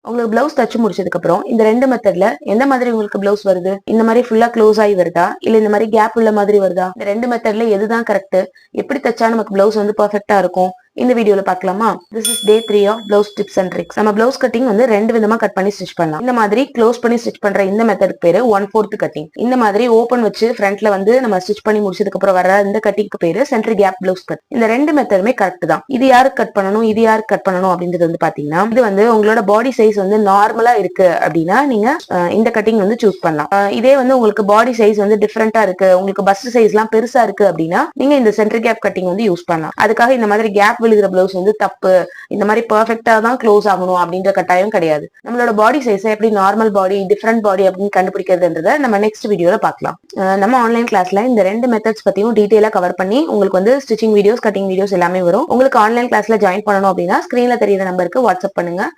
உங்களுக்கு பிளவுஸ் தச்சு முடிச்சதுக்கு அப்புறம் இந்த ரெண்டு மெத்தட்ல எந்த மாதிரி உங்களுக்கு பிளவுஸ் வருது? இந்த மாதிரி ஃபுல்லா க்ளோஸ் ஆகி வருதா, இல்ல இந்த மாதிரி கேப் உள்ள மாதிரி வருதா? இந்த ரெண்டு மெத்தட்ல எதுதான் கரெக்ட்? எப்படி தச்சா நமக்கு பிளவுஸ் வந்து பெர்ஃபெக்ட்டா இருக்கும்? இந்த வீடியோல பார்க்கலாமா? This is day 3 of blouse tips and tricks. நம்ம பிளவுஸ் கட்டிங் வந்து ரெண்டு விதமா கட் பண்ணி ஸ்டிச் பண்ணலாம். இந்த மாதிரி க்ளோஸ் பண்ணி ஸ்டிச் பண்ற இந்த மெத்தடுக்கு பேரு 1/4 கட்டிங். இந்த மாதிரி ஓபன் வச்சு ஃப்ரண்ட்ல வந்து நம்ம ஸ்டிச் பண்ணி முடிச்சதுக்கு அப்புறம் வர இந்த கட்டிங்க்கு பேரு சென்டர் கேப் பிளவுஸ் கட். இந்த ரெண்டு மெத்தடுமே கரெக்ட் தான். இது யாருக்கு கட் பண்ணணும், இது யாருக்கு கட் பண்ணணும் அப்படின்றது வந்து பாத்தீங்கன்னா, இது வந்து உங்களோட பாடி சைஸ் வந்து நார்மலா இருக்கு அப்படின்னா நீங்க இந்த கட்டிங் வந்து சூஸ் பண்ணலாம். இதே வந்து உங்களுக்கு பாடி சைஸ் வந்து டிஃபரெண்டா இருக்கு, உங்களுக்கு பஸ்ட் சைஸ் எல்லாம் பெருசா இருக்கு அப்படின்னா நீங்க இந்த சென்டர் கேப் கட்டிங் வந்து யூஸ் பண்ணலாம். அதுக்காக இந்த மாதிரி கேப் விழுகிற பிளவுஸ் வந்து தப்பு, இந்த மாதிரி பெர்ஃபெக்ட்டா தான் க்ளோஸ் ஆகணும் அப்படின்ற கட்டாயம் கிடையாது. நம்மளோட பாடி சைஸை எப்படி நார்மல் பாடி, டிஃபரெண்ட் பாடி அப்படின்னு கண்டுபிடிக்கிறதுன்றத நம்ம நெக்ஸ்ட் வீடியோல பார்க்கலாம். நம்ம ஆன்லைன் கிளாஸ்ல இந்த ரெண்டு மெத்தட்ஸ் பத்தியும் டீடைலா கவர் பண்ணி உங்களுக்கு வந்து ஸ்டிச்சிங் வீடியோஸ், கட்டிங் வீடியோஸ் எல்லாமே வரும். உங்களுக்கு ஆன்லைன் கிளாஸ்ல ஜாயின் பண்ணணும் அப்படின்னா ஸ்கிரீன்ல தெரியுற நம்பருக்கு வாட்ஸ்அப் பண்ணுங்க.